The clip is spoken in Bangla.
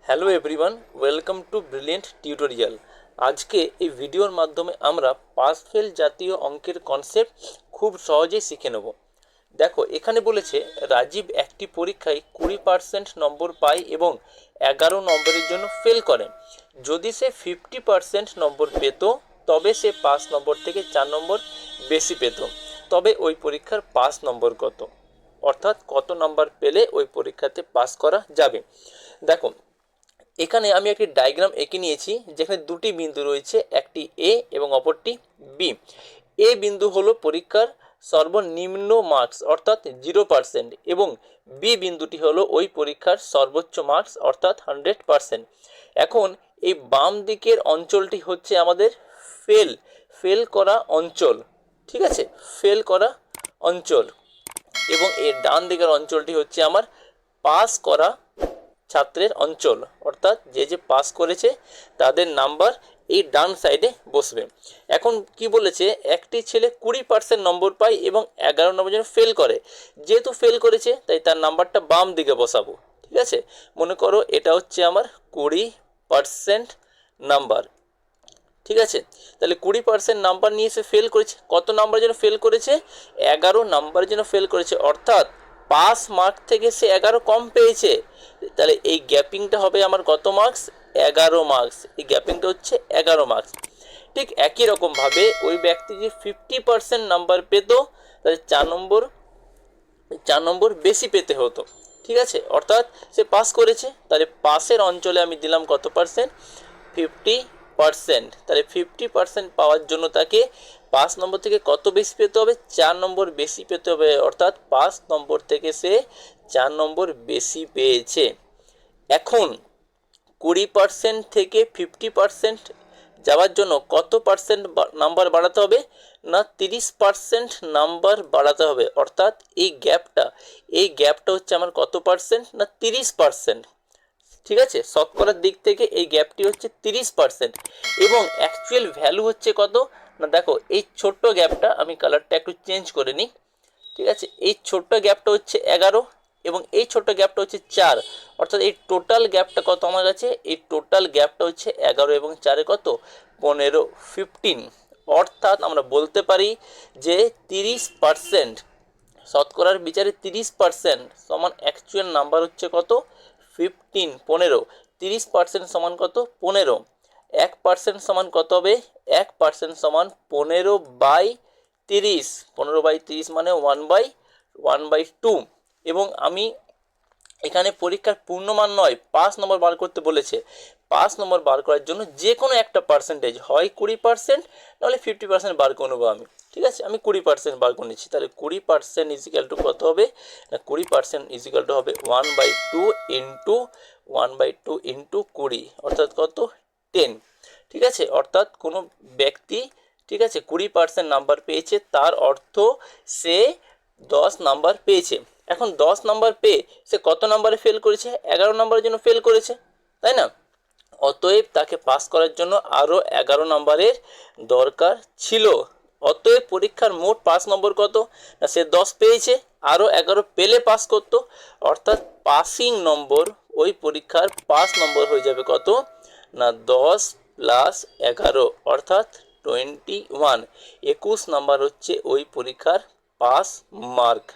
Hello everyone, welcome to brilliant tutorial. আজকে এই ভিডিওর মাধ্যমে আমরা পাস ফেল জাতীয় অঙ্কের কনসেপ্ট খুব সহজেই শিখে নেব। দেখো, এখানে বলেছে রাজীব একটি পরীক্ষায় 20% নম্বর পায় এবং 11 নম্বরের জন্য ফেল করে। যদি সে 50% নম্বর পেত তবে সে 5 নম্বর থেকে 4 নম্বর বেশি পেত। তবে ওই পরীক্ষার পাস নম্বর কত, অর্থাৎ কত নম্বর পেলে ওই পরীক্ষাতে পাস করা যাবে। দেখো, এখানে আমি একটি ডায়াগ্রাম এঁকে নিয়েছি যেখানে দুটি বিন্দু রয়েছে, একটি এ এবং অপরটি বি। এ বিন্দু হলো পরীক্ষার সর্বনিম্ন মার্কস অর্থাৎ 0% এবং বি বিন্দুটি হলো ওই পরীক্ষার সর্বোচ্চ মার্কস অর্থাৎ 100%। এখন এই বাম দিকের অঞ্চলটি হচ্ছে আমাদের ফেল করা অঞ্চল, ঠিক আছে, ফেল করা অঞ্চল, এবং এর ডান দিকের অঞ্চলটি হচ্ছে আমার পাস করা ছাত্রের অঞ্চল, অর্থাৎ যে পাস করেছে তাদের নাম্বার এই ডান সাইডে বসবে। এখন কি বলেছে, একটি ছেলে 20% নম্বর পায় এবং 11 নম্বর জন্য ফেল করে। যেহেতু ফেল করেছে তাই তার নাম্বারটা বাম দিকে বসাবো, ঠিক আছে। মনে করো এটা হচ্ছে আমার 20% নাম্বার, ঠিক আছে। তাহলে 20% নাম্বার নিয়ে সে ফেল করেছে। কত নাম্বার জন্য ফেল করেছে? 11 নাম্বারের জন্য ফেল করেছে, অর্থাৎ পাস মার্ক থেকে সে 11 কম পেয়েছে। তাহলে এই গ্যাপিংটা হবে আমার কত মার্কস? 11 মার্কস। এই গ্যাপিংটা হচ্ছে 11 মার্কস। ঠিক একই রকমভাবে ওই ব্যক্তি যে 50% নাম্বার পেত তাহলে 4 নম্বর বেশি পেতে হতো, ঠিক আছে। অর্থাৎ সে পাস করেছে, তাহলে পাসের অঞ্চলে আমি দিলাম কত পার্সেন্ট? 50%। তাহলে 50% পাওয়ার জন্য তাকে 5 নম্বর থেকে কত বেশি পেতে হবে? 4 নম্বর বেশি পেতে হবে, অর্থাৎ 5 নম্বর থেকে সে 4 নম্বর বেশি পেয়েছে। এখন 20% থেকে 50% যাওয়ার জন্য কত পার্সেন্ট নাম্বার বাড়াতে হবে? না, 30% নাম্বার বাড়াতে হবে, অর্থাৎ এই গ্যাপটা হচ্ছে আমার কত পার্সেন্ট? না 30%, ঠিক আছে। শতকরার দিক থেকে এই গ্যাপটি হচ্ছে 30% এবং অ্যাকচুয়াল ভ্যালু হচ্ছে কত? না দেখো, এই ছোট্ট গ্যাপটা আমি কালারটা একটু চেঞ্জ করে নিই, ঠিক আছে। এই ছোট্ট গ্যাপটা হচ্ছে 11 এবং এই ছোট্ট গ্যাপটা হচ্ছে 4, অর্থাৎ এই টোটাল গ্যাপটা কত আমার কাছে? এই টোটাল গ্যাপটা হচ্ছে 11 এবং 4 কত? 15। অর্থাৎ আমরা বলতে পারি যে 30% শতকরার বিচারে 30% সমান অ্যাকচুয়াল নাম্বার হচ্ছে কত? 15। 30% সমান কত? 15। 1% সমান কত হবে? 1% সমান 15/30। 15/30 মানে 1/2। এবং আমি এখানে পরীক্ষার পূর্ণমান নয়, 5 নম্বর বার করতে বলেছে। 5 নম্বর বার করার জন্য যে কোনো একটা পার্সেন্টেজ, হয় 20% নাহলে 50% বার করে নেবো আমি, ঠিক আছে। আমি 20% বার করে নিচ্ছি। তাহলে 20% ইজিক্যাল টু কত হবে? না 20% ইজিক্যাল টু হবে 1/2 ইন্টু 1/2 ইন্টু 20, অর্থাৎ কত? 10, ঠিক আছে। অর্থাৎ কোনো ব্যক্তি, ঠিক আছে, 20% নাম্বার পেয়েছে, তার অর্থ সে 10 নাম্বার পেয়েছে। এখন 10 নাম্বার পেয়ে সে কত নাম্বারে ফেল করেছে? 11 নাম্বারের জন্য ফেল করেছে, তাই না? অতএব তাকে পাস করার জন্য আরও 11 নম্বরের দরকার ছিল। অতএব পরীক্ষার মোট পাস নম্বর কত? না সে 10 পেয়েছে, আরও 11 পেলে পাস করতো, অর্থাৎ পাসিং নম্বর, ওই পরীক্ষার পাস নম্বর হয়ে যাবে কত? না 10 + 11 অর্থাৎ 21। 21 নাম্বার হচ্ছে ওই পরীক্ষার পাস মার্ক।